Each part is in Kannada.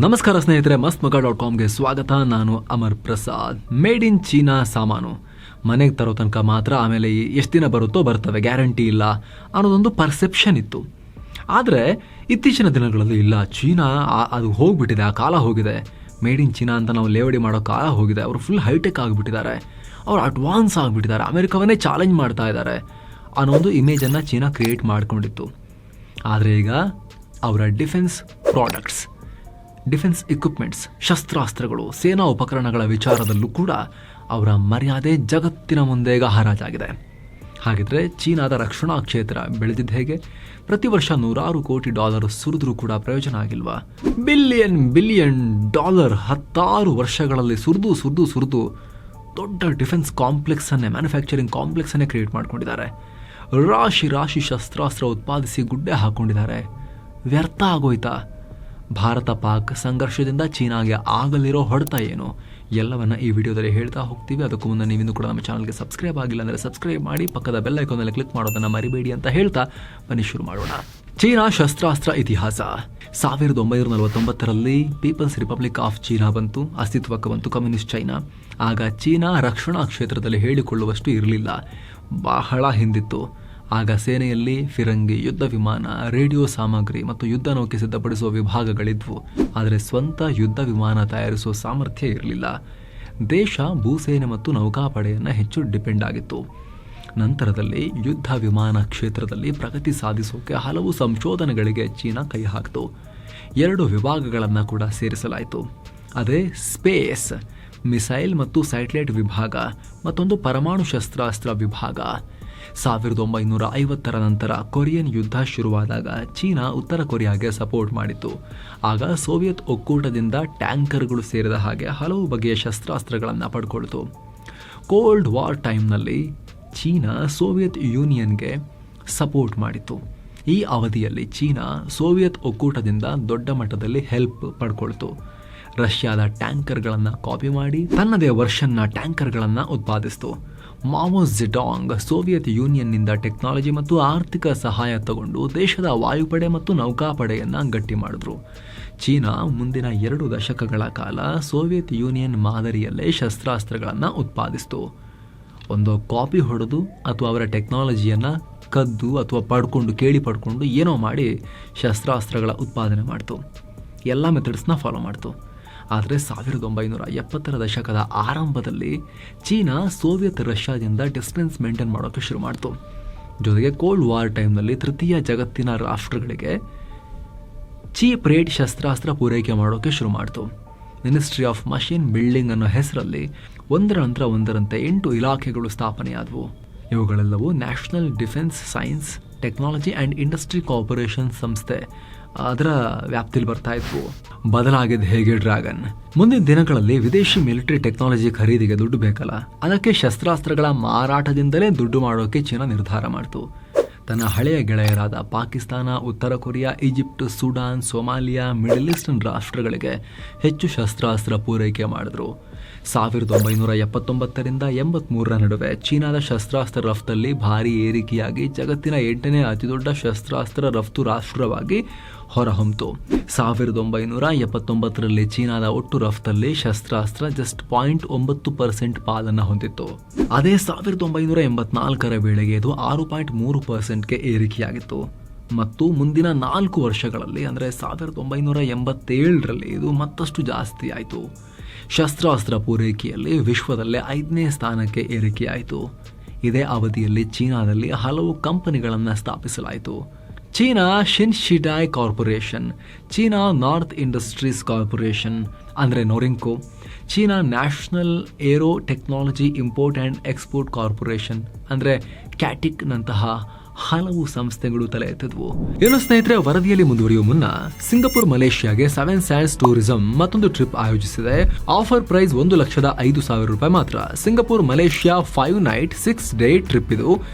ನಮಸ್ಕಾರ ಸ್ನೇಹಿತರೆ, mastmaga.comಗೆ ಸ್ವಾಗತ. ನಾನು Amar Prasad. Made in China ಸಾಮಾನು ಮನೆಗೆ ತರೋ ತನಕ ಮಾತ್ರ, ಆಮೇಲೆ ಎಷ್ಟು ದಿನ ಬರುತ್ತೋ ಬರ್ತವೆ, ಗ್ಯಾರಂಟಿ ಇಲ್ಲ ಅನ್ನೋದೊಂದು ಪರ್ಸೆಪ್ಷನ್ ಇತ್ತು. ಆದರೆ ಇತ್ತೀಚಿನ ದಿನಗಳಲ್ಲಿ ಇಲ್ಲ, ಚೀನಾ ಅದು ಹೋಗ್ಬಿಟ್ಟಿದೆ, ಆ ಕಾಲ ಹೋಗಿದೆ. ಮೇಡ್ ಇನ್ ಚೀನಾ ಅಂತ ನಾವು ಲೇವಡಿ ಮಾಡೋ ಕಾಲ ಹೋಗಿದೆ. ಅವರು ಫುಲ್ ಹೈಟೆಕ್ ಆಗಿಬಿಟ್ಟಿದ್ದಾರೆ, ಅವರು ಅಡ್ವಾನ್ಸ್ ಆಗಿಬಿಟ್ಟಿದ್ದಾರೆ, ಅಮೆರಿಕವನ್ನೇ ಚಾಲೆಂಜ್ ಮಾಡ್ತಾ ಇದ್ದಾರೆ ಅನ್ನೋ ಒಂದು ಇಮೇಜನ್ನು ಚೀನಾ ಕ್ರಿಯೇಟ್ ಮಾಡಿಕೊಂಡಿತ್ತು. ಆದರೆ ಈಗ ಅವರ ಡಿಫೆನ್ಸ್ ಪ್ರಾಡಕ್ಟ್ಸ್, ಡಿಫೆನ್ಸ್ ಇಕ್ವಿಪ್ಮೆಂಟ್ಸ್, ಶಸ್ತ್ರಾಸ್ತ್ರಗಳು, ಸೇನಾ ಉಪಕರಣಗಳ ವಿಚಾರದಲ್ಲೂ ಕೂಡ ಅವರ ಮರ್ಯಾದೆ ಜಗತ್ತಿನ ಮುಂದೆ ಈಗ ಹರಾಜಾಗಿದೆ. ಹಾಗಿದ್ರೆ ಚೀನಾದ ರಕ್ಷಣಾ ಕ್ಷೇತ್ರ ಬೆಳೆದಿದ್ದು ಹೇಗೆ? ಪ್ರತಿ ವರ್ಷ $100 ಕೋಟಿ ಸುರಿದ್ರೂ ಕೂಡ ಪ್ರಯೋಜನ ಆಗಿಲ್ವಾ? ಬಿಲಿಯನ್ ಡಾಲರ್ 10 ವರ್ಷಗಳಲ್ಲಿ ಸುರಿದು ದೊಡ್ಡ ಡಿಫೆನ್ಸ್ ಕಾಂಪ್ಲೆಕ್ಸನ್ನೇ, ಮ್ಯಾನುಫ್ಯಾಕ್ಚರಿಂಗ್ ಕಾಂಪ್ಲೆಕ್ಸನ್ನೇ ಕ್ರಿಯೇಟ್ ಮಾಡ್ಕೊಂಡಿದ್ದಾರೆ. ರಾಶಿ ಶಸ್ತ್ರಾಸ್ತ್ರ ಉತ್ಪಾದಿಸಿ ಗುಡ್ಡೆ ಹಾಕ್ಕೊಂಡಿದ್ದಾರೆ. ವ್ಯರ್ಥ ಆಗೋಯ್ತಾ? ಭಾರತ ಪಾಕ್ ಸಂಘರ್ಷದಿಂದ ಚೀನಾಗೆ ಆಗಲಿರೋ ಹೊಡೆತ ಏನು ಎಲ್ಲವನ್ನ ಈ ವಿಡಿಯೋದಲ್ಲಿ ಹೇಳ್ತಾ ಹೋಗ್ತೀವಿ. ಅದಕ್ಕೂ ಮುನ್ನ ನೀವಿನ್ನೂ ಕೂಡ ನಮ್ಮ ಚಾನಲ್ಗೆ ಸಬ್ಸ್ಕ್ರೈಬ್ ಆಗಿಲ್ಲ ಅಂದರೆ ಸಬ್ಸ್ಕ್ರೈಬ್ ಮಾಡಿ, ಪಕ್ಕದ ಬೆಲ್ ಐಕಾನ್ ಮೇಲೆ ಕ್ಲಿಕ್ ಮಾಡೋದನ್ನು ಮರಿಬೇಡಿ ಅಂತ ಹೇಳ್ತಾ ಬನ್ನಿ ಶುರು ಮಾಡೋಣ. ಚೀನಾ ಶಸ್ತ್ರಾಸ್ತ್ರ ಇತಿಹಾಸ. 1949ರಲ್ಲಿ ಪೀಪಲ್ಸ್ ರಿಪಬ್ಲಿಕ್ ಆಫ್ ಚೀನಾ ಬಂತು, ಅಸ್ತಿತ್ವಕ್ಕೆ ಬಂತು ಕಮ್ಯುನಿಸ್ಟ್ ಚೈನಾ. ಆಗ ಚೀನಾ ರಕ್ಷಣಾ ಕ್ಷೇತ್ರದಲ್ಲಿ ಹೇಳಿಕೊಳ್ಳುವಷ್ಟು ಇರಲಿಲ್ಲ, ಬಹಳ ಹಿಂದಿತ್ತು. ಆಗ ಸೇನೆಯಲ್ಲಿ ಫಿರಂಗಿ, ಯುದ್ಧ ವಿಮಾನ, ರೇಡಿಯೋ ಸಾಮಗ್ರಿ ಮತ್ತು ಯುದ್ಧ ನೌಕೆ ಸಿದ್ಧಪಡಿಸುವ ವಿಭಾಗಗಳಿದ್ವು. ಆದರೆ ಸ್ವಂತ ಯುದ್ಧ ವಿಮಾನ ತಯಾರಿಸುವ ಸಾಮರ್ಥ್ಯ ಇರಲಿಲ್ಲ. ದೇಶ ಭೂಸೇನೆ ಮತ್ತು ನೌಕಾಪಡೆಯನ್ನು ಹೆಚ್ಚು ಡಿಪೆಂಡ್ ಆಗಿತ್ತು. ನಂತರದಲ್ಲಿ ಯುದ್ಧ ವಿಮಾನ ಕ್ಷೇತ್ರದಲ್ಲಿ ಪ್ರಗತಿ ಸಾಧಿಸೋಕೆ ಹಲವು ಸಂಶೋಧನೆಗಳಿಗೆ ಚೀನಾ ಕೈ ಹಾಕಿತು. 2 ವಿಭಾಗಗಳನ್ನು ಕೂಡ ಸೇರಿಸಲಾಯಿತು. ಅದೇ ಸ್ಪೇಸ್, ಮಿಸೈಲ್ ಮತ್ತು ಸ್ಯಾಟಲೈಟ್ ವಿಭಾಗ, ಮತ್ತೊಂದು ಪರಮಾಣು ಶಸ್ತ್ರಾಸ್ತ್ರ ವಿಭಾಗ. 1950ರ ನಂತರ ಕೊರಿಯನ್ ಯುದ್ಧ ಶುರುವಾದಾಗ ಚೀನಾ ಉತ್ತರ ಕೊರಿಯಾಗೆ ಸಪೋರ್ಟ್ ಮಾಡಿತ್ತು. ಆಗ ಸೋವಿಯತ್ ಒಕ್ಕೂಟದಿಂದ ಟ್ಯಾಂಕರ್ಗಳು ಸೇರಿದ ಹಾಗೆ ಹಲವು ಬಗೆಯ ಶಸ್ತ್ರಾಸ್ತ್ರಗಳನ್ನು ಪಡ್ಕೊಳ್ತು. ಕೋಲ್ಡ್ ವಾರ್ ಟೈಮ್ನಲ್ಲಿ ಚೀನಾ ಸೋವಿಯತ್ ಯೂನಿಯನ್ಗೆ ಸಪೋರ್ಟ್ ಮಾಡಿತ್ತು. ಈ ಅವಧಿಯಲ್ಲಿ ಚೀನಾ ಸೋವಿಯತ್ ಒಕ್ಕೂಟದಿಂದ ದೊಡ್ಡ ಮಟ್ಟದಲ್ಲಿ ಹೆಲ್ಪ್ ಪಡ್ಕೊಳ್ತು. ರಷ್ಯಾದ ಟ್ಯಾಂಕರ್ಗಳನ್ನು ಕಾಪಿ ಮಾಡಿ ತನ್ನದೇ ವರ್ಷನ್ನ ಟ್ಯಾಂಕರ್ಗಳನ್ನು ಉತ್ಪಾದಿಸಿತು. ಮಾವೋ ಝೆಡಾಂಗ್ ಸೋವಿಯತ್ ಯೂನಿಯನ್ನಿಂದ ಟೆಕ್ನಾಲಜಿ ಮತ್ತು ಆರ್ಥಿಕ ಸಹಾಯ ತಗೊಂಡು ದೇಶದ ವಾಯುಪಡೆ ಮತ್ತು ನೌಕಾಪಡೆಯನ್ನು ಗಟ್ಟಿ ಮಾಡಿದ್ರು. ಚೀನಾ ಮುಂದಿನ 2 ದಶಕಗಳ ಕಾಲ ಸೋವಿಯತ್ ಯೂನಿಯನ್ ಮಾದರಿಯಲ್ಲೇ ಶಸ್ತ್ರಾಸ್ತ್ರಗಳನ್ನು ಉತ್ಪಾದಿಸಿತು. ಒಂದು ಕಾಪಿ ಹೊಡೆದು ಅಥವಾ ಅವರ ಟೆಕ್ನಾಲಜಿಯನ್ನು ಕದ್ದು ಅಥವಾ ಕೇಳಿ ಪಡ್ಕೊಂಡು ಏನೋ ಮಾಡಿ ಶಸ್ತ್ರಾಸ್ತ್ರಗಳ ಉತ್ಪಾದನೆ ಮಾಡ್ತು. ಎಲ್ಲ ಮೆಥಡ್ಸ್ನ ಫಾಲೋ ಮಾಡ್ತು. ಆದರೆ 1970ರ ದಶಕದ ಆರಂಭದಲ್ಲಿ ಚೀನಾ ಸೋವಿಯತ್ ರಷ್ಯಾದಿಂದ ಡಿಸ್ಟೆನ್ಸ್ ಮೇಂಟೈನ್ ಮಾಡೋಕ್ಕೆ ಶುರು ಮಾಡ್ತು. ಜೊತೆಗೆ ಕೋಲ್ಡ್ ವಾರ್ ಟೈಮ್ನಲ್ಲಿ ತೃತೀಯ ಜಗತ್ತಿನ ರಾಷ್ಟ್ರಗಳಿಗೆ ಚೀಪ್ ರೇಟ್ ಶಸ್ತ್ರಾಸ್ತ್ರ ಪೂರೈಕೆ ಮಾಡೋಕ್ಕೆ ಶುರು ಮಾಡ್ತು. ಮಿನಿಸ್ಟ್ರಿ ಆಫ್ ಮಷಿನ್ ಬಿಲ್ಡಿಂಗ್ ಅನ್ನೋ ಹೆಸರಲ್ಲಿ ಒಂದರ ನಂತರ ಒಂದರಂತೆ 8 ಇಲಾಖೆಗಳು ಸ್ಥಾಪನೆಯಾದವು. ಇವುಗಳೆಲ್ಲವೂ national defence science technology and industry corporation ಸಂಸ್ಥೆ ಅದರ ವ್ಯಾಪ್ತಿಯಲ್ಲಿ ಬರ್ತಾ ಇದ್ವು. ಬದಲಾಗಿದ್ದು ಹೇಗೆ ಡ್ರ್ಯಾಗನ್? ಮುಂದಿನ ದಿನಗಳಲ್ಲಿ ವಿದೇಶಿ ಮಿಲಿಟರಿ ಟೆಕ್ನಾಲಜಿ ಖರೀದಿಗೆ ದುಡ್ಡು ಬೇಕಲ್ಲ, ಅದಕ್ಕೆ ಶಸ್ತ್ರಾಸ್ತ್ರಗಳ ಮಾರಾಟದಿಂದಲೇ ದುಡ್ಡು ಮಾಡೋಕೆ ಚೀನಾ ನಿರ್ಧಾರ ಮಾಡಿತು. ತನ್ನ ಹಳೆಯ ಗೆಳೆಯರಾದ ಪಾಕಿಸ್ತಾನ, ಉತ್ತರ Korea, Egypt, Sudan, Somalia, middle eastern ರಾಷ್ಟ್ರಗಳಿಗೆ ಹೆಚ್ಚು ಶಸ್ತ್ರಾಸ್ತ್ರ ಪೂರೈಕೆ ಮಾಡಿದ್ರು. 1979ರಿಂದ 83ರ ನಡುವೆ ಚೀನಾದ ಶಸ್ತ್ರಾಸ್ತ್ರ ರಫ್ತಲ್ಲಿ ಭಾರಿ ಏರಿಕೆಯಾಗಿ ಜಗತ್ತಿನ 8ನೇ ಅತಿದೊಡ್ಡ ಶಸ್ತ್ರಾಸ್ತ್ರ ರಫ್ತು ರಾಷ್ಟ್ರವಾಗಿ ಹೊರಹೊಮ್ಮಿತು. 1979ರಲ್ಲಿ ಚೀನಾದ ಒಟ್ಟು ರಫ್ತಲ್ಲಿ ಶಸ್ತ್ರಾಸ್ತ್ರ ಜಸ್ಟ್ 0.9% ಪಾಲನ್ನು ಹೊಂದಿತ್ತು. ಅದೇ 1984ರ ವೇಳೆಗೆ ಇದು 6.3%ಗೆ ಏರಿಕೆಯಾಗಿತ್ತು. ಮತ್ತು ಮುಂದಿನ 4 ವರ್ಷಗಳಲ್ಲಿ ಅಂದರೆ 1987ರಲ್ಲಿ ಇದು ಮತ್ತಷ್ಟು ಜಾಸ್ತಿ ಆಯಿತು. ಶಸ್ತ್ರಾಸ್ತ್ರ ಪೂರೈಕೆಯಲ್ಲಿ ವಿಶ್ವದಲ್ಲೇ 5ನೇ ಸ್ಥಾನಕ್ಕೆ ಏರಿಕೆಯಾಯಿತು. ಇದೇ ಅವಧಿಯಲ್ಲಿ ಚೀನಾದಲ್ಲಿ ಹಲವು ಕಂಪನಿಗಳನ್ನು ಸ್ಥಾಪಿಸಲಾಯಿತು. China Xinshidai Corporation, China North Industries Corporation ಅಂದರೆ Norinco, China National Aero Technology Import and Export Corporation ಅಂದರೆ ಕ್ಯಾಟಿಕ್ನಂತಹ ಹಲವು ಸಂಸ್ಥೆಗಳು ತಲೆ ಎತ್ತಿದ್ವು. ಏನು ಸ್ನೇಹಿತರೆ, ವರದಿಯಲ್ಲಿ ಮುಂದುವರಿಯುವ ಮುನ್ನ ಸಿಂಗಪುರ್ ಮಲೇಷ್ಯಾಗೆ 7 ಸ್ಯಾಂಡ್ಸ್ ಟೂರಿಸಂ ಮತ್ತೊಂದು ಟ್ರಿಪ್ ಆಯೋಜಿಸಿದೆ. ಆಫರ್ ಪ್ರೈಸ್ $1,05,000 ಮಾತ್ರ. Singapore Malaysia 5 night 6 day trip ಇದು.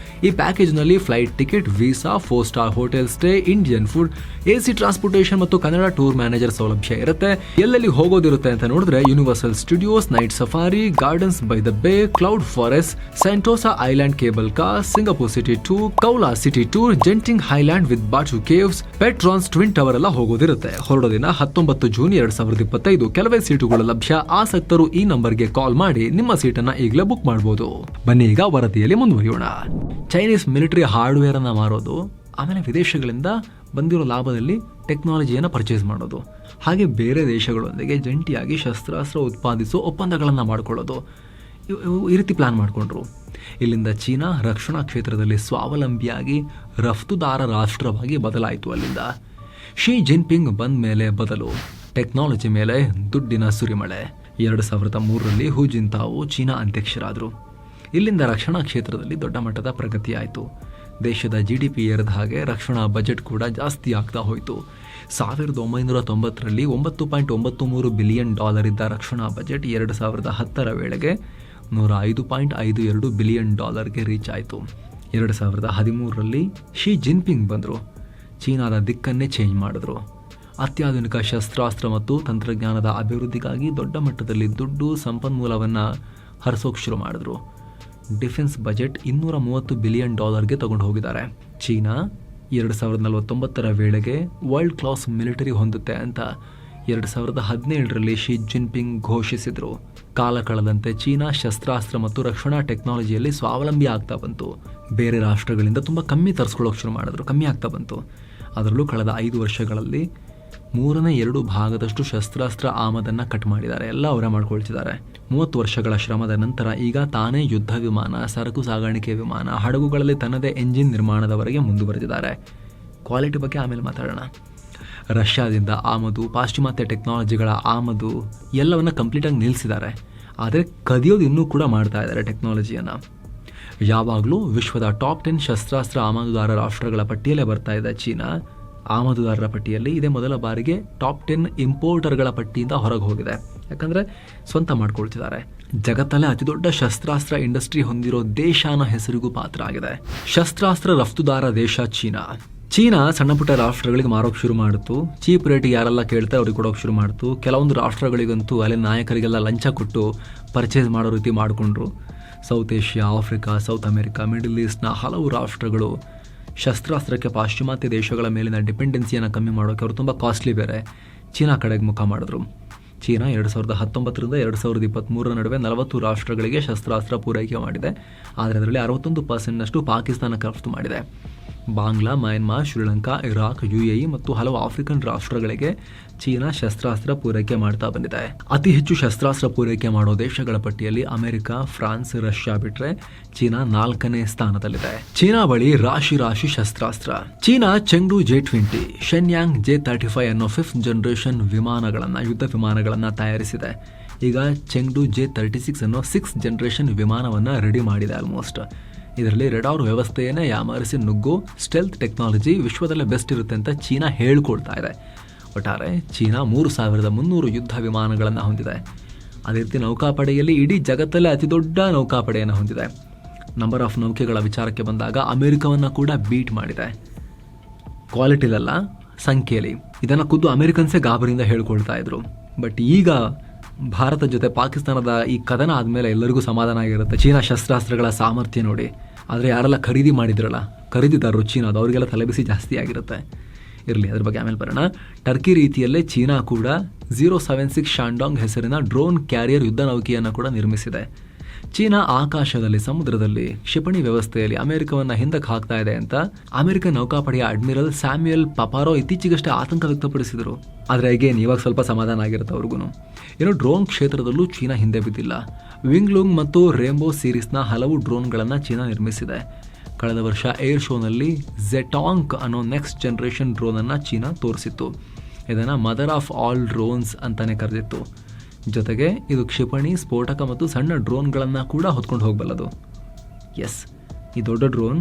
ಈ ಪ್ಯಾಕೇಜ್ ನಲ್ಲಿ flight ticket, visa, 4 star hotel stay, Indian food, AC transportation ಮತ್ತು ಕನ್ನಡ ಟೂರ್ ಮ್ಯಾನೇಜರ್ ಸೌಲಭ್ಯ ಇರುತ್ತೆ. ಎಲ್ಲೆಲ್ಲಿ ಹೋಗೋದಿರುತ್ತೆ ಅಂತ ನೋಡಿದ್ರೆ Universal Studios, Night Safari, Gardens by the Bay, Cloud Forest, Sentosa Island cable car, Singapore city 2, Kuala city tour, Genting Highland with Batu Caves, Petronas twin tower ಎಲ್ಲ ಹೋಗೋದಿರುತ್ತೆ. ಹೊರಡೋ ದಿನ 19 ಜೂನ್ 2025. ಕೆಲವೇ ಸೀಟುಗಳು ಲಭ್ಯ. ಆಸಕ್ತರು ಈ ನಂಬರ್ಗೆ ಕಾಲ್ ಮಾಡಿ ನಿಮ್ಮ ಸೀಟನ್ನ ಈಗಲೇ ಬುಕ್ ಮಾಡಬಹುದು. ಬನ್ನಿ ಈಗ ವರದಿಯಲ್ಲಿ ಮುಂದುವರಿಯೋಣ. ಚೈನೀಸ್ ಮಿಲಿಟರಿ ಹಾರ್ಡ್ವೇರ್ ಅನ್ನ ಮಾರೋದು, ಆಮೇಲೆ ವಿದೇಶಗಳಿಂದ ಬಂದಿರೋ ಲಾಭದಲ್ಲಿ ಟೆಕ್ನಾಲಜಿಯನ್ನು ಪರ್ಚೇಸ್ ಮಾಡೋದು, ಹಾಗೆ ಬೇರೆ ದೇಶಗಳೊಂದಿಗೆ ಜಂಟಿಯಾಗಿ ಶಸ್ತ್ರಾಸ್ತ್ರ ಉತ್ಪಾದಿಸೋ ಒಪ್ಪಂದಗಳನ್ನು ಮಾಡಿಕೊಳ್ಳೋದು, ಈ ರೀತಿ ಪ್ಲಾನ್ ಮಾಡಿಕೊಂಡ್ರು. ಇಲ್ಲಿಂದ ಚೀನಾ ರಕ್ಷಣಾ ಕ್ಷೇತ್ರದಲ್ಲಿ ಸ್ವಾವಲಂಬಿಯಾಗಿ ರಫ್ತುದಾರ ರಾಷ್ಟ್ರವಾಗಿ ಬದಲಾಯಿತು. ಅಲ್ಲಿಂದ ಶಿ ಜಿನ್ಪಿಂಗ್ ಬಂದ ಮೇಲೆ ಬದಲು, ಟೆಕ್ನಾಲಜಿ ಮೇಲೆ ದುಡ್ಡಿನ ಸುರಿಮಳೆ. 2003ರಲ್ಲಿ ಹೂ ಜಿಂತಾವು ಚೀನಾ ಅಧ್ಯಕ್ಷರಾದರು. ಇಲ್ಲಿಂದ ರಕ್ಷಣಾ ಕ್ಷೇತ್ರದಲ್ಲಿ ದೊಡ್ಡ ಮಟ್ಟದ ಪ್ರಗತಿ ಆಯಿತು. ದೇಶದ GDP ಏರಿದ ಹಾಗೆ ರಕ್ಷಣಾ ಬಜೆಟ್ ಕೂಡ ಜಾಸ್ತಿ ಆಗ್ತಾ ಹೋಯಿತು. 1990ರಲ್ಲಿ $9.93 ಬಿಲಿಯನ್ ಇದ್ದ ರಕ್ಷಣಾ ಬಜೆಟ್ 2010ರ ವೇಳೆಗೆ $105.52 ಬಿಲಿಯನ್ ರೀಚ್ ಆಯಿತು. 2013ರಲ್ಲಿ ಶಿ ಜಿನ್ಪಿಂಗ್ ಬಂದರು. ಚೀನಾದ ದಿಕ್ಕನ್ನೇ ಚೇಂಜ್ ಮಾಡಿದ್ರು. ಅತ್ಯಾಧುನಿಕ ಶಸ್ತ್ರಾಸ್ತ್ರ ಮತ್ತು ತಂತ್ರಜ್ಞಾನದ ಅಭಿವೃದ್ಧಿಗಾಗಿ ದೊಡ್ಡ ಮಟ್ಟದಲ್ಲಿ ದುಡ್ಡು ಸಂಪನ್ಮೂಲವನ್ನು ಹರಿಸೋಕೆ ಶುರು ಮಾಡಿದ್ರು. ಡಿಫೆನ್ಸ್ ಬಜೆಟ್ $230 ಬಿಲಿಯನ್ ತಗೊಂಡು ಹೋಗಿದ್ದಾರೆ. ಚೀನಾ 2049ರ ವೇಳೆಗೆ ವರ್ಲ್ಡ್ ಕ್ಲಾಸ್ ಮಿಲಿಟರಿ ಹೊಂದುತ್ತೆ ಅಂತ 2017ರಲ್ಲಿ ಶಿ ಜಿನ್ಪಿಂಗ್ ಘೋಷಿಸಿದರು. ಕಾಲ ಕಳೆದಂತೆ ಚೀನಾ ಶಸ್ತ್ರಾಸ್ತ್ರ ಮತ್ತು ರಕ್ಷಣಾ ಟೆಕ್ನಾಲಜಿಯಲ್ಲಿ ಸ್ವಾವಲಂಬಿ ಆಗ್ತಾ ಬಂತು. ಬೇರೆ ರಾಷ್ಟ್ರಗಳಿಂದ ತುಂಬ ಕಮ್ಮಿ ತರಿಸ್ಕೊಳ್ಳೋಕೆ ಶುರು ಮಾಡಿದ್ರು, ಕಮ್ಮಿ ಆಗ್ತಾ ಬಂತು. ಅದರಲ್ಲೂ ಕಳೆದ 5 ವರ್ಷಗಳಲ್ಲಿ 2/3 ಶಸ್ತ್ರಾಸ್ತ್ರ ಆಮದನ್ನು ಕಟ್ ಮಾಡಿದ್ದಾರೆ. ಎಲ್ಲ ಅವರೇ ಮಾಡ್ಕೊಳ್ತಿದ್ದಾರೆ. 30 ವರ್ಷಗಳ ಶ್ರಮದ ನಂತರ ಈಗ ತಾನೇ ಯುದ್ಧ ವಿಮಾನ, ಸರಕು ಸಾಗಾಣಿಕೆ ವಿಮಾನ, ಹಡಗುಗಳಲ್ಲಿ ತನ್ನದೇ ಎಂಜಿನ್ ನಿರ್ಮಾಣದವರೆಗೆ ಮುಂದುವರೆದಿದ್ದಾರೆ. ಕ್ವಾಲಿಟಿ ಬಗ್ಗೆ ಆಮೇಲೆ ಮಾತಾಡೋಣ. ರಷ್ಯಾದಿಂದ ಆಮದು, ಪಾಶ್ಚಿಮಾತ್ಯ ಟೆಕ್ನಾಲಜಿಗಳ ಆಮದು ಎಲ್ಲವನ್ನ ಕಂಪ್ಲೀಟಾಗಿ ನಿಲ್ಲಿಸಿದ್ದಾರೆ. ಆದರೆ ಕದಿಯೋದು ಇನ್ನೂ ಕೂಡ ಮಾಡ್ತಾ ಇದ್ದಾರೆ ಟೆಕ್ನಾಲಜಿಯನ್ನು. ಯಾವಾಗಲೂ ವಿಶ್ವದ ಟಾಪ್ 10 ಶಸ್ತ್ರಾಸ್ತ್ರ ಆಮದುದಾರ ರಾಷ್ಟ್ರಗಳ ಪಟ್ಟಿಯಲ್ಲೇ ಬರ್ತಾ ಇದೆ ಚೀನಾ. ಆಮದುದಾರರ ಪಟ್ಟಿಯಲ್ಲಿ ಇದೇ ಮೊದಲ ಬಾರಿಗೆ ಟಾಪ್ 10 ಇಂಪೋರ್ಟರ್ಗಳ ಪಟ್ಟಿಯಿಂದ ಹೊರಗೆ ಹೋಗಿದೆ. ಯಾಕಂದರೆ ಸ್ವಂತ ಮಾಡ್ಕೊಳ್ತಿದ್ದಾರೆ. ಜಗತ್ತಲ್ಲೇ ಅತಿ ದೊಡ್ಡ ಶಸ್ತ್ರಾಸ್ತ್ರ ಇಂಡಸ್ಟ್ರಿ ಹೊಂದಿರೋ ದೇಶ ಅನ್ನೋ ಹೆಸರಿಗೂ ಪಾತ್ರ ಆಗಿದೆ. ಶಸ್ತ್ರಾಸ್ತ್ರ ರಫ್ತುದಾರ ದೇಶ ಚೀನಾ. ಚೀನಾ ಸಣ್ಣ ಪುಟ್ಟ ರಾಷ್ಟ್ರಗಳಿಗೆ ಮಾರೋಕೆ ಶುರು ಮಾಡಿತು. ಚೀಪ್ ರೇಟಿಗೆ ಯಾರೆಲ್ಲ ಕೇಳ್ತಾರೆ ಅವ್ರಿಗೆ ಕೊಡೋಕೆ ಶುರು ಮಾಡಿತು. ಕೆಲವೊಂದು ರಾಷ್ಟ್ರಗಳಿಗಂತೂ ಅಲ್ಲಿ ನಾಯಕರಿಗೆಲ್ಲ ಲಂಚ ಕೊಟ್ಟು ಪರ್ಚೇಸ್ ಮಾಡೋ ರೀತಿ ಮಾಡಿಕೊಂಡ್ರು. South Asia, Africa, South America, Middle ಈಸ್ಟ್ನ ಹಲವು ರಾಷ್ಟ್ರಗಳು ಶಸ್ತ್ರಾಸ್ತ್ರಕ್ಕೆ ಪಾಶ್ಚಿಮಾತ್ಯ ದೇಶಗಳ ಮೇಲಿನ ಡಿಪೆಂಡೆನ್ಸಿಯನ್ನು ಕಮ್ಮಿ ಮಾಡೋಕ್ಕೆ ಅವರು ತುಂಬ ಕಾಸ್ಟ್ಲಿ ಬೇರೆ ಚೀನಾ ಕಡೆಗೆ ಮುಖ ಮಾಡಿದ್ರು. ಚೀನಾ 2019ರಿಂದ 2023ರ ನಡುವೆ 40 ರಾಷ್ಟ್ರಗಳಿಗೆ ಶಸ್ತ್ರಾಸ್ತ್ರ ಪೂರೈಕೆ ಮಾಡಿದೆ. ಆದರೆ ಅದರಲ್ಲಿ 61% ಪಾಕಿಸ್ತಾನಕ್ಕೆ ರಫ್ತು ಮಾಡಿದೆ. ಬಾಂಗ್ಲಾ, ಮಯನ್ಮಾರ್, ಶ್ರೀಲಂಕಾ, ಇರಾಕ್, UAE ಮತ್ತು ಹಲವು ಆಫ್ರಿಕನ್ ರಾಷ್ಟ್ರಗಳಿಗೆ ಚೀನಾ ಶಸ್ತ್ರಾಸ್ತ್ರ ಪೂರೈಕೆ ಮಾಡ್ತಾ ಬಂದಿದೆ. ಅತಿ ಹೆಚ್ಚು ಶಸ್ತ್ರಾಸ್ತ್ರ ಪೂರೈಕೆ ಮಾಡೋ ದೇಶಗಳ ಪಟ್ಟಿಯಲ್ಲಿ ಅಮೆರಿಕ, ಫ್ರಾನ್ಸ್, ರಷ್ಯಾ ಬಿಟ್ರೆ ಚೀನಾ 4ನೇ ಸ್ಥಾನದಲ್ಲಿದೆ. ಚೀನಾ ಬಳಿ ರಾಶಿ ಶಸ್ತ್ರಾಸ್ತ್ರ. ಚೀನಾ ಚೆಂಗ್ಡು J-20, ಶೆನ್ಯಾಂಗ್ J-35 ಅನ್ನೋ 5th ಜನರೇಷನ್ ಯುದ್ಧ ವಿಮಾನಗಳನ್ನು ತಯಾರಿಸಿದೆ. ಈಗ ಚೆಂಗ್ಡು J-36 ಅನ್ನೋ 6th ಜನರೇಷನ್ ವಿಮಾನವನ್ನು ರೆಡಿ ಮಾಡಿದೆ. ಆಲ್ಮೋಸ್ಟ್ ಇದರಲ್ಲಿ ರೆಡಾರ್ ವ್ಯವಸ್ಥೆಯನ್ನೇ ಯಾಮಾರಿಸಿ ನುಗ್ಗೋ ಸ್ಟೆಲ್ತ್ ಟೆಕ್ನಾಲಜಿ ವಿಶ್ವದಲ್ಲೇ ಬೆಸ್ಟ್ ಇರುತ್ತೆ ಅಂತ ಚೀನಾ ಹೇಳ್ಕೊಳ್ತಾ ಇದೆ. ಒಟ್ಟಾರೆ ಚೀನಾ 3300 ಯುದ್ಧ ವಿಮಾನಗಳನ್ನು ಹೊಂದಿದೆ. ಅದೇ ರೀತಿ ನೌಕಾಪಡೆಯಲ್ಲಿ ಇಡೀ ಜಗತ್ತಲ್ಲೇ ಅತಿ ದೊಡ್ಡ ನೌಕಾಪಡೆಯನ್ನು ಹೊಂದಿದೆ. ನಂಬರ್ ಆಫ್ ನೌಕೆಗಳ ವಿಚಾರಕ್ಕೆ ಬಂದಾಗ ಅಮೆರಿಕವನ್ನು ಕೂಡ ಬೀಟ್ ಮಾಡಿದೆ. ಕ್ವಾಲಿಟಿಲಲ್ಲ, ಸಂಖ್ಯೆಯಲ್ಲಿ. ಇದನ್ನು ಖುದ್ದು ಅಮೆರಿಕನ್ಸೇ ಗಾಬರಿಯಿಂದ ಹೇಳ್ಕೊಳ್ತಾ ಇದ್ರು. ಬಟ್ ಈಗ ಭಾರತ ಜೊತೆ ಪಾಕಿಸ್ತಾನದ ಈ ಕದನ ಆದಮೇಲೆ ಎಲ್ಲರಿಗೂ ಸಮಾಧಾನ ಆಗಿರುತ್ತೆ. ಚೀನಾ ಶಸ್ತ್ರಾಸ್ತ್ರಗಳ ಸಾಮರ್ಥ್ಯ ನೋಡಿ. ಆದರೆ ಯಾರೆಲ್ಲ ಖರೀದಿ ಮಾಡಿದ್ರಲ್ಲ, ಖರೀದಿದಾರರು ಚೀನಾದ, ಅವರಿಗೆಲ್ಲ ತಲೆಬಿಸಿ ಜಾಸ್ತಿ ಆಗಿರುತ್ತೆ. ಇರಲಿ, ಅದ್ರ ಬಗ್ಗೆ ಆಮೇಲೆ ಬರೋಣ. ಟರ್ಕಿ ರೀತಿಯಲ್ಲೇ ಚೀನಾ ಕೂಡ 076 ಶಾಂಡಾಂಗ್ ಹೆಸರಿನ ಡ್ರೋನ್ ಕ್ಯಾರಿಯರ್ ಯುದ್ಧ ನೌಕೆಯನ್ನು ಕೂಡ ನಿರ್ಮಿಸಿದೆ. ಚೀನಾ ಆಕಾಶದಲ್ಲಿ, ಸಮುದ್ರದಲ್ಲಿ, ಕ್ಷಿಪಣಿ ವ್ಯವಸ್ಥೆಯಲ್ಲಿ ಅಮೆರಿಕವನ್ನು ಹಿಂದಕ್ಕೆ ಹಾಕ್ತಾ ಇದೆ ಅಂತ ಅಮೆರಿಕನ್ ನೌಕಾಪಡೆಯ ಅಡ್ಮಿರಲ್ ಸ್ಯಾಮ್ಯುಯಲ್ ಪಪಾರೋ ಇತ್ತೀಚೆಗಷ್ಟೇ ಆತಂಕ ವ್ಯಕ್ತಪಡಿಸಿದರು. ಆದರೆ ಇವಾಗ ಸ್ವಲ್ಪ ಸಮಾಧಾನ ಆಗಿರುತ್ತೆ ಅವ್ರಿಗೂ. ಇನ್ನು ಡ್ರೋನ್ ಕ್ಷೇತ್ರದಲ್ಲೂ ಚೀನಾ ಹಿಂದೆ ಬಿದ್ದಿಲ್ಲ. ವಿಂಗ್ಲುಂಗ್ ಮತ್ತು ರೇಂಬೋ ಸೀರೀಸ್ನ ಹಲವು ಡ್ರೋನ್ಗಳನ್ನು ಚೀನಾ ನಿರ್ಮಿಸಿದೆ. ಕಳೆದ ವರ್ಷ ಏರ್ ಶೋನಲ್ಲಿ ಝೆಟಾಂಗ್ ಅನ್ನೋ ನೆಕ್ಸ್ಟ್ ಜನರೇಷನ್ ಡ್ರೋನನ್ನು ಚೀನಾ ತೋರಿಸಿತ್ತು. ಇದನ್ನು ಮದರ್ ಆಫ್ ಆಲ್ ಡ್ರೋನ್ಸ್ ಅಂತಾನೆ ಕರೆದಿತ್ತು. ಜೊತೆಗೆ ಇದು ಕ್ಷಿಪಣಿ, ಸ್ಫೋಟಕ ಮತ್ತು ಸಣ್ಣ ಡ್ರೋನ್ಗಳನ್ನು ಕೂಡ ಹೊತ್ಕೊಂಡು ಹೋಗಬಲ್ಲದು. ಎಸ್, ಈ ದೊಡ್ಡ ಡ್ರೋನ್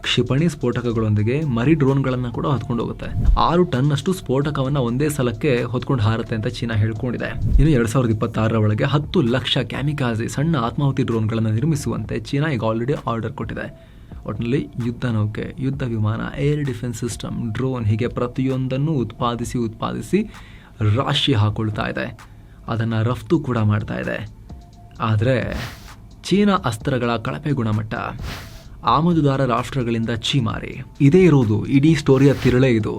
ಕ್ಷಿಪಣಿ ಸ್ಫೋಟಕಗಳೊಂದಿಗೆ ಮರಿ ಡ್ರೋನ್ಗಳನ್ನು ಕೂಡ ಹೊತ್ಕೊಂಡು ಹೋಗುತ್ತೆ. 6 ಟನ್ನಷ್ಟು ಸ್ಫೋಟಕವನ್ನು ಒಂದೇ ಸಲಕ್ಕೆ ಹೊತ್ಕೊಂಡು ಹಾರುತ್ತೆ ಅಂತ ಚೀನಾ ಹೇಳ್ಕೊಂಡಿದೆ. ಇನ್ನು 2026ರ ಒಳಗೆ 10 ಲಕ್ಷ ಕ್ಯಾಮಿಕಾಜಿ ಸಣ್ಣ ಆತ್ಮಾಹುತಿ ಡ್ರೋನ್ಗಳನ್ನು ನಿರ್ಮಿಸುವಂತೆ ಚೀನಾ ಈಗ ಆಲ್ರೆಡಿ ಆರ್ಡರ್ ಕೊಟ್ಟಿದೆ. ಒಟ್ಟಿನಲ್ಲಿ ಯುದ್ಧ ನೌಕೆ, ಯುದ್ಧ ವಿಮಾನ, ಏರ್ ಡಿಫೆನ್ಸ್ ಸಿಸ್ಟಮ್, ಡ್ರೋನ್ ಹೀಗೆ ಪ್ರತಿಯೊಂದನ್ನು ಉತ್ಪಾದಿಸಿ ರಾಶಿ ಹಾಕೊಳ್ತಾ ಇದೆ. ಅದನ್ನು ರಫ್ತು ಕೂಡ ಮಾಡ್ತಾ ಇದೆ. ಆದರೆ ಚೀನಾ ಅಸ್ತ್ರಗಳ ಕಳಪೆ ಗುಣಮಟ್ಟ, ಆಮದುದಾರ ರಾಷ್ಟ್ರಗಳಿಂದ ಛೀಮಾರಿ. ಇದೇ ಇರೋದು ಇಡೀ ಸ್ಟೋರಿಯ ತಿರುಳೇ ಇದು.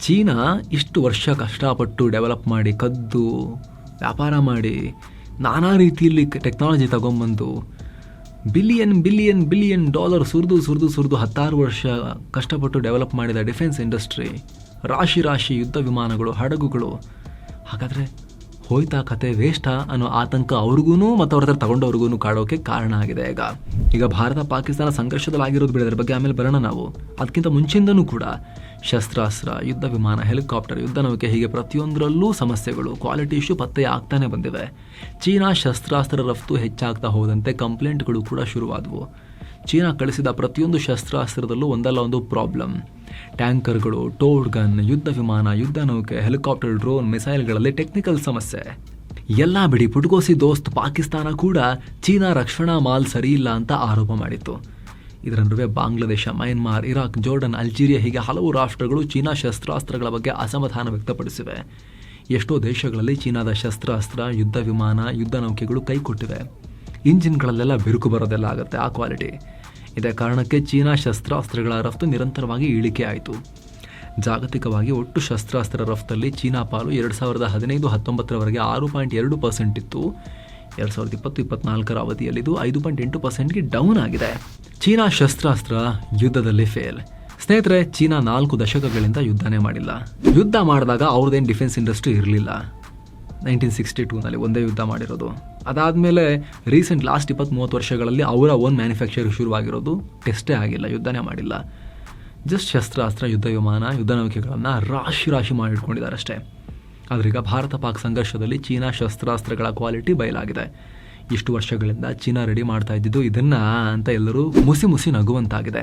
ಚೀನಾ ಇಷ್ಟು ವರ್ಷ ಕಷ್ಟಪಟ್ಟು ಡೆವಲಪ್ ಮಾಡಿ, ಕದ್ದು ವ್ಯಾಪಾರ ಮಾಡಿ, ನಾನಾ ರೀತಿಯಲ್ಲಿ ಟೆಕ್ನಾಲಜಿ ತಗೊಂಬಂದು ಬಿಲಿಯನ್ ಡಾಲರ್ ಸುರಿದು 16 ವರ್ಷ ಕಷ್ಟಪಟ್ಟು ಡೆವಲಪ್ ಮಾಡಿದ ಡಿಫೆನ್ಸ್ ಇಂಡಸ್ಟ್ರಿ, ರಾಶಿ ಯುದ್ಧ ವಿಮಾನಗಳು, ಹಡಗುಗಳು. ಹಾಗಾದರೆ ಹೋಯ್ತಾ ಕತೆ, ವೇಸ್ಟಾ ಅನ್ನೋ ಆತಂಕ ಅವ್ರಿಗೂ ಮತ್ತು ಅವ್ರ ಹತ್ರ ತಗೊಂಡವ್ರಿಗೂ ಕಾಡೋಕೆ ಕಾರಣ ಆಗಿದೆ. ಈಗ ಭಾರತ ಪಾಕಿಸ್ತಾನ ಸಂಘರ್ಷದಲ್ಲಾಗಿರೋದು ಬಿಡೋದ್ರ ಬಗ್ಗೆ ಆಮೇಲೆ ಬರೋಣ ನಾವು. ಅದಕ್ಕಿಂತ ಮುಂಚಿಂದನೂ ಕೂಡ ಶಸ್ತ್ರಾಸ್ತ್ರ, ಯುದ್ಧ ವಿಮಾನ, ಹೆಲಿಕಾಪ್ಟರ್, ಯುದ್ಧ ನೌಕೆ, ಹೀಗೆ ಪ್ರತಿಯೊಂದರಲ್ಲೂ ಸಮಸ್ಯೆಗಳು, ಕ್ವಾಲಿಟಿ ಇಶ್ಯೂ ಪತ್ತೆ ಆಗ್ತಾನೆ ಬಂದಿವೆ. ಚೀನಾ ಶಸ್ತ್ರಾಸ್ತ್ರ ರಫ್ತು ಹೆಚ್ಚಾಗ್ತಾ ಹೋದಂತೆ ಕಂಪ್ಲೇಂಟ್ಗಳು ಕೂಡ ಶುರುವಾದವು. ಚೀನಾ ಕಳಿಸಿದ ಪ್ರತಿಯೊಂದು ಶಸ್ತ್ರಾಸ್ತ್ರದಲ್ಲೂ ಒಂದಲ್ಲ ಒಂದು ಪ್ರಾಬ್ಲಮ್. ಟ್ಯಾಂಕರ್ಗಳು, ಟೋಡ್ ಗನ್, ಯುದ್ಧ ವಿಮಾನ, ಯುದ್ಧ ನೌಕೆ, ಹೆಲಿಕಾಪ್ಟರ್, ಡ್ರೋನ್, ಮಿಸೈಲ್ಗಳಲ್ಲಿ ಟೆಕ್ನಿಕಲ್ ಸಮಸ್ಯೆ. ಎಲ್ಲ ಬಿಡಿ, ಪುಟ್ಕೋಸಿ ದೋಸ್ತ್ ಪಾಕಿಸ್ತಾನ ಕೂಡ ಚೀನಾ ರಕ್ಷಣಾ ಮಾಲ್ ಸರಿಯಿಲ್ಲ ಅಂತ ಆರೋಪ ಮಾಡಿತ್ತು. ಇದರ ನಡುವೆ ಬಾಂಗ್ಲಾದೇಶ, ಮಯನ್ಮಾರ್, ಇರಾಕ್, ಜೋರ್ಡನ್, ಅಲ್ಜೀರಿಯಾ ಹೀಗೆ ಹಲವು ರಾಷ್ಟ್ರಗಳು ಚೀನಾ ಶಸ್ತ್ರಾಸ್ತ್ರಗಳ ಬಗ್ಗೆ ಅಸಮಾಧಾನ ವ್ಯಕ್ತಪಡಿಸಿವೆ. ಎಷ್ಟೋ ದೇಶಗಳಲ್ಲಿ ಚೀನಾದ ಶಸ್ತ್ರಾಸ್ತ್ರ, ಯುದ್ಧ ವಿಮಾನ, ಯುದ್ಧ ನೌಕೆಗಳು ಕೈಕೊಟ್ಟಿವೆ. ಇಂಜಿನ್ಗಳಲ್ಲೆಲ್ಲ ಬಿರುಕು ಬರೋದೆಲ್ಲ ಆಗುತ್ತೆ ಆ ಕ್ವಾಲಿಟಿ. ಇದೇ ಕಾರಣಕ್ಕೆ ಚೀನಾ ಶಸ್ತ್ರಾಸ್ತ್ರಗಳ ರಫ್ತು ನಿರಂತರವಾಗಿ ಇಳಿಕೆ ಆಯಿತು. ಜಾಗತಿಕವಾಗಿ ಒಟ್ಟು ಶಸ್ತ್ರಾಸ್ತ್ರ ರಫ್ತಲ್ಲಿ ಚೀನಾ ಪಾಲು 2015-19 6.2% ಇತ್ತು. 2020-24 ಅವಧಿಯಲ್ಲಿದು 5.8%ಗೆ ಡೌನ್ ಆಗಿದೆ. ಚೀನಾ ಶಸ್ತ್ರಾಸ್ತ್ರ ಯುದ್ಧದಲ್ಲಿ ಫೇಲ್. ಸ್ನೇಹಿತರೆ, ಚೀನಾ 4 ದಶಕಗಳಿಂದ ಯುದ್ಧನೇ ಮಾಡಿಲ್ಲ. ಯುದ್ಧ ಮಾಡಿದಾಗ ಅವ್ರದ್ದೇನು ಡಿಫೆನ್ಸ್ ಇಂಡಸ್ಟ್ರಿ ಇರಲಿಲ್ಲ. 1962ನಲ್ಲಿ ಒಂದೇ ಯುದ್ಧ ಮಾಡಿರೋದು. ಅದಾದಮೇಲೆ ರೀಸೆಂಟ್ ಲಾಸ್ಟ್ 20-30 ವರ್ಷಗಳಲ್ಲಿ ಅವರ ಓನ್ ಮ್ಯಾನುಫ್ಯಾಕ್ಚರಿಂಗ್ ಶುರುವಾಗಿರೋದು. ಟೆಸ್ಟೇ ಆಗಿಲ್ಲ, ಯುದ್ಧನೇ ಮಾಡಿಲ್ಲ. ಜಸ್ಟ್ ಶಸ್ತ್ರಾಸ್ತ್ರ, ಯುದ್ಧ ವಿಮಾನ, ಯುದ್ಧ ನೌಕೆಗಳನ್ನು ರಾಶಿ ಮಾಡಿಟ್ಕೊಂಡಿದ್ದಾರೆ ಅಷ್ಟೇ. ಆದ್ರೀಗ ಭಾರತ ಪಾಕ್ ಸಂಘರ್ಷದಲ್ಲಿ ಚೀನಾ ಶಸ್ತ್ರಾಸ್ತ್ರಗಳ ಕ್ವಾಲಿಟಿ ಬಯಲಾಗಿದೆ. ಇಷ್ಟು ವರ್ಷಗಳಿಂದ ಚೀನಾ ರೆಡಿ ಮಾಡ್ತಾ ಇದ್ದಿದ್ದು ಇದನ್ನ ಅಂತ ಎಲ್ಲರೂ ಮುಸಿ ನಗುವಂತಾಗಿದೆ.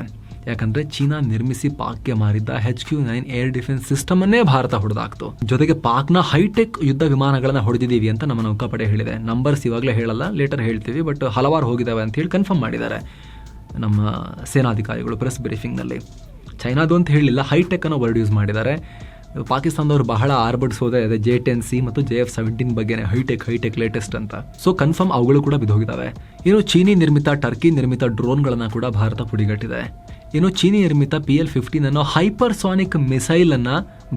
ಯಾಕಂದರೆ ಚೀನಾ ನಿರ್ಮಿಸಿ ಪಾಕ್ಗೆ ಮಾರಿದ್ದ HQ-9 ಏರ್ ಡಿಫೆನ್ಸ್ ಸಿಸ್ಟಮನ್ನೇ ಭಾರತ ಹೊಡೆದಾಕ್ತು. ಜೊತೆಗೆ ಪಾಕ್ನ ಹೈಟೆಕ್ ಯುದ್ಧ ವಿಮಾನಗಳನ್ನು ಹೊಡೆದಿದ್ದೀವಿ ಅಂತ ನಮ್ಮ ನೌಕಾಪಡೆ ಹೇಳಿದೆ. ನಂಬರ್ಸ್ ಇವಾಗಲೇ ಹೇಳಲ್ಲ, ಲೇಟರ್ ಹೇಳ್ತೀವಿ, ಬಟ್ ಹಲವಾರು ಹೋಗಿದ್ದಾವೆ ಅಂತ ಹೇಳಿ ಕನ್ಫರ್ಮ್ ಮಾಡಿದ್ದಾರೆ ನಮ್ಮ ಸೇನಾಧಿಕಾರಿಗಳು ಪ್ರೆಸ್ ಬ್ರೀಫಿಂಗ್ನಲ್ಲಿ. ಚೈನಾದು ಅಂತ ಹೇಳಿಲ್ಲ, ಹೈಟೆಕ್ ಅನ್ನೋ ವರ್ಡ್ ಯೂಸ್ ಮಾಡಿದ್ದಾರೆ. ಪಾಕಿಸ್ತಾನದವ್ರು ಬಹಳ ಆರ್ಭಟಿಸೋದೇ ಅದೇ J-10C ಮತ್ತು JF-17 ಬಗ್ಗೆನೇ, ಹೈಟೆಕ್ ಲೇಟೆಸ್ಟ್ ಅಂತ. ಸೊ ಕನ್ಫರ್ಮ್ ಅವುಗಳು ಕೂಡ ಬಿದ್ದೋಗಿದ್ದಾವೆ. ಇನ್ನು ಚೀನಿ ನಿರ್ಮಿತ, ಟರ್ಕಿ ನಿರ್ಮಿತ ಡ್ರೋನ್ಗಳನ್ನು ಕೂಡ ಭಾರತ ಪುಡಿಗಟ್ಟಿದೆ. ಇನ್ನು ಚೀನಿ ನಿರ್ಮಿತ PL-15 ಅನ್ನೋ ಹೈಪರ್ಸಾನಿಕ್ ಮಿಸೈಲ್ ಅನ್ನ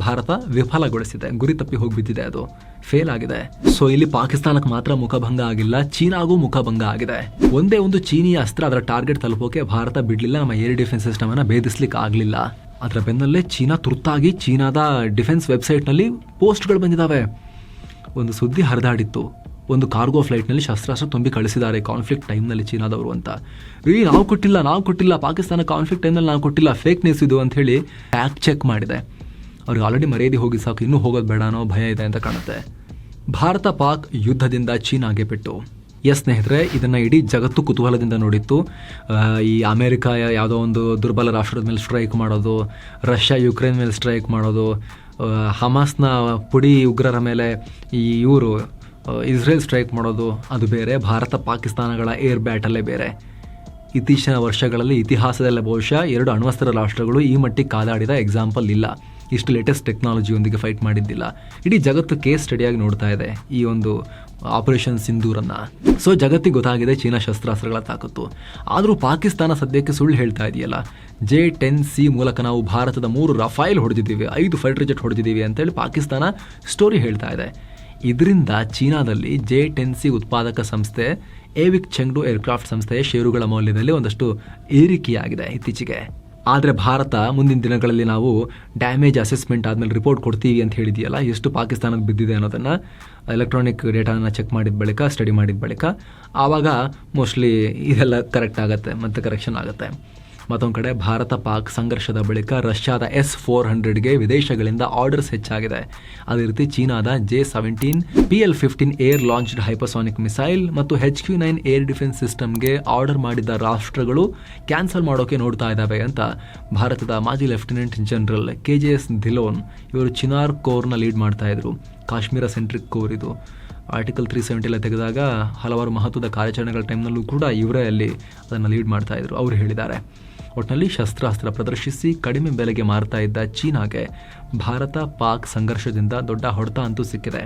ಭಾರತ ವಿಫಲಗೊಳಿಸಿದೆ. ಗುರಿ ತಪ್ಪಿ ಹೋಗ್ಬಿದ್ದಿದೆ, ಅದು ಫೇಲ್ ಆಗಿದೆ. ಸೊ ಇಲ್ಲಿ ಪಾಕಿಸ್ತಾನಕ್ಕೆ ಮಾತ್ರ ಮುಖಭಂಗ ಆಗಿಲ್ಲ, ಚೀನಾಗೂ ಮುಖಭಂಗ ಆಗಿದೆ. ಒಂದೇ ಒಂದು ಚೀನಿ ಅಸ್ತ್ರ ಅದರ ಟಾರ್ಗೆಟ್ ತಲುಪೋಕೆ ಭಾರತ ಬಿಡಲಿಲ್ಲ. ನಮ್ಮ ಏರ್ ಡಿಫೆನ್ಸ್ ಸಿಸ್ಟಮ್ ಅನ್ನ ಭೇದಿಸ್ಲಿಕ್ಕೆ ಆಗಲಿಲ್ಲ. ಅದರ ಬೆನ್ನಲ್ಲೇ ಚೀನಾ ತುರ್ತಾಗಿ ಚೀನಾದ ಡಿಫೆನ್ಸ್ ವೆಬ್ಸೈಟ್ನಲ್ಲಿ ಪೋಸ್ಟ್ಗಳು ಬಂದಿದ್ದಾವೆ. ಒಂದು ಸುದ್ದಿ ಹರಿದಾಡಿತ್ತು, ಒಂದು ಕಾರ್ಗೋ ಫ್ಲೈಟ್ನಲ್ಲಿ ಶಸ್ತ್ರಾಸ್ತ್ರ ತುಂಬಿ ಕಳಿಸಿದ್ದಾರೆ ಕಾನ್ಫ್ಲಿಕ್ಟ್ ಟೈಮ್ನಲ್ಲಿ ಚೀನಾದವರು ಅಂತ. ನಾವು ಕೊಟ್ಟಿಲ್ಲ, ಪಾಕಿಸ್ತಾನ ಕಾನ್ಫ್ಲಿಕ್ಟ್ ಟೈಮ್ನಲ್ಲಿ ನಾವು ಕೊಟ್ಟಿಲ್ಲ, ಫೇಕ್ ನ್ಯೂಸ್ ಇದು ಅಂತ ಹೇಳಿ ಫ್ಯಾಕ್ಟ್ ಚೆಕ್ ಮಾಡಿದೆ. ಅವ್ರಿಗೆ ಆಲ್ರೆಡಿ ಮರ್ಯಾದೆ ಹೋಗಿ ಸಾಕು, ಇನ್ನೂ ಹೋಗೋದು ಬೇಡ ಅನ್ನೋ ಭಯ ಇದೆ ಅಂತ ಕಾಣುತ್ತೆ. ಭಾರತ ಪಾಕ್ ಯುದ್ಧದಿಂದ ಚೀನಾಗೆ ಪೆಟ್ಟು. ಎಸ್ ಸ್ನೇಹಿತರೆ, ಇದನ್ನು ಇಡೀ ಜಗತ್ತು ಕುತೂಹಲದಿಂದ ನೋಡಿತ್ತು. ಈ ಅಮೆರಿಕ ಯಾವುದೋ ಒಂದು ದುರ್ಬಲ ರಾಷ್ಟ್ರದ ಮೇಲೆ ಸ್ಟ್ರೈಕ್ ಮಾಡೋದು, ರಷ್ಯಾ ಯುಕ್ರೇನ್ ಮೇಲೆ ಸ್ಟ್ರೈಕ್ ಮಾಡೋದು, ಹಮಾಸ್ನ ಪುಡಿ ಉಗ್ರರ ಮೇಲೆ ಇವರು ಇಸ್ರೇಲ್ ಸ್ಟ್ರೈಕ್ ಮಾಡೋದು, ಅದು ಬೇರೆ. ಭಾರತ ಪಾಕಿಸ್ತಾನಗಳ ಏರ್ ಬ್ಯಾಟಲ್ಲೇ ಬೇರೆ. ಇತ್ತೀಚಿನ ವರ್ಷಗಳಲ್ಲಿ ಇತಿಹಾಸದಲ್ಲೇ ಬಹುಶಃ 2 ಅಣ್ವಸ್ತ್ರ ರಾಷ್ಟ್ರಗಳು ಈ ಮಟ್ಟಿಗೆ ಕಾದಾಡಿದ ಎಕ್ಸಾಂಪಲ್ ಇಲ್ಲ. ಇಷ್ಟು ಲೇಟೆಸ್ಟ್ ಟೆಕ್ನಾಲಜಿಯೊಂದಿಗೆ ಫೈಟ್ ಮಾಡಿದ್ದಿಲ್ಲ. ಇಡೀ ಜಗತ್ತು ಕೇಸ್ ಸ್ಟಡಿಯಾಗಿ ನೋಡ್ತಾ ಇದೆ ಈ ಒಂದು ಆಪರೇಷನ್ ಸಿಂಧೂರನ್ನು. ಸೊ ಜಗತ್ತಿಗೆ ಗೊತ್ತಾಗಿದೆ ಚೀನಾ ಶಸ್ತ್ರಾಸ್ತ್ರಗಳ ತಾಕತ್ತು. ಆದರೂ ಪಾಕಿಸ್ತಾನ ಸದ್ಯಕ್ಕೆ ಸುಳ್ಳು ಹೇಳ್ತಾ ಇದೆಯಲ್ಲ. J-10C ಮೂಲಕ ನಾವು ಭಾರತದ 3 ರಫೈಲ್ ಹೊಡೆದಿದ್ದೀವಿ, 5 ಫೈಟರ್ ಜೆಟ್ ಹೊಡೆದಿದ್ದೀವಿ ಅಂತೇಳಿ ಪಾಕಿಸ್ತಾನ ಸ್ಟೋರಿ ಹೇಳ್ತಾ ಇದೆ. ಇದರಿಂದ ಚೀನಾದಲ್ಲಿ J-10C ಉತ್ಪಾದಕ ಸಂಸ್ಥೆ ಏವಿಕ್ ಚೆಂಗ್ಡು ಏರ್ಕ್ರಾಫ್ಟ್ ಸಂಸ್ಥೆಯ ಷೇರುಗಳ ಮೌಲ್ಯದಲ್ಲಿ ಒಂದಷ್ಟು ಏರಿಕೆಯಾಗಿದೆ ಇತ್ತೀಚೆಗೆ. ಆದರೆ ಭಾರತ ಮುಂದಿನ ದಿನಗಳಲ್ಲಿ ನಾವು ಡ್ಯಾಮೇಜ್ ಅಸೆಸ್ಮೆಂಟ್ ಆದಮೇಲೆ ರಿಪೋರ್ಟ್ ಕೊಡ್ತೀವಿ ಅಂತ ಹೇಳಿದೆಯಲ್ಲ, ಎಷ್ಟು ಪಾಕಿಸ್ತಾನಕ್ಕೆ ಬಿದ್ದಿದೆ ಅನ್ನೋದನ್ನು ಎಲೆಕ್ಟ್ರಾನಿಕ್ ಡೇಟಾನ ಚೆಕ್ ಮಾಡಿದ ಬಳಿಕ, ಸ್ಟಡಿ ಮಾಡಿದ ಬಳಿಕ, ಆವಾಗ ಮೋಸ್ಟ್ಲಿ ಇದೆಲ್ಲ ಕರೆಕ್ಟ್ ಆಗುತ್ತೆ ಮತ್ತು ಕರೆಕ್ಷನ್ ಆಗುತ್ತೆ. ಮತ್ತೊಂದು ಕಡೆ ಭಾರತ ಪಾಕ್ ಸಂಘರ್ಷದ ಬಳಿಕ ರಷ್ಯಾದ S-400ಗೆ ವಿದೇಶಗಳಿಂದ ಆರ್ಡರ್ಸ್ ಹೆಚ್ಚಾಗಿದೆ. ಅದೇ ರೀತಿ ಚೀನಾದ J-17, PL-15 air launched hypersonic missile ಮತ್ತು HQ-9 ಏರ್ ಡಿಫೆನ್ಸ್ ಸಿಸ್ಟಮ್ಗೆ ಆರ್ಡರ್ ಮಾಡಿದ ರಾಷ್ಟ್ರಗಳು ಕ್ಯಾನ್ಸಲ್ ಮಾಡೋಕೆ ನೋಡ್ತಾ ಇದ್ದಾವೆ ಅಂತ ಭಾರತದ ಮಾಜಿ ಲೆಫ್ಟಿನೆಂಟ್ ಜನರಲ್ KJS ಧಿಲೋನ್ ಇವರು ಚಿನಾರ್ ಕೋರ್ನ ಲೀಡ್ ಮಾಡ್ತಾ ಇದ್ರು. ಕಾಶ್ಮೀರ ಸೆಂಟ್ರಿಕ್ ಕೋರ್ ಇದು. ಆರ್ಟಿಕಲ್ 370 ತೆಗೆದಾಗ ಹಲವಾರು ಮಹತ್ವದ ಕಾರ್ಯಾಚರಣೆಗಳ ಟೈಮ್ನಲ್ಲೂ ಕೂಡ ಇವರೇ ಅಲ್ಲಿ ಅದನ್ನು ಲೀಡ್ ಮಾಡ್ತಾ ಇದ್ರು. ಅವರು ಹೇಳಿದ್ದಾರೆ, ಒಟ್ಟಿನಲ್ಲಿ ಶಸ್ತ್ರಾಸ್ತ್ರ ಪ್ರದರ್ಶಿಸಿ ಕಡಿಮೆ ಬೆಲೆಗೆ ಮಾರ್ತಾ ಇದ್ದ ಚೀನಾಗೆ ಭಾರತ ಪಾಕ್ ಸಂಘರ್ಷದಿಂದ ದೊಡ್ಡ ಹೊಡೆತ ಅಂತೂ ಸಿಕ್ಕಿದೆ.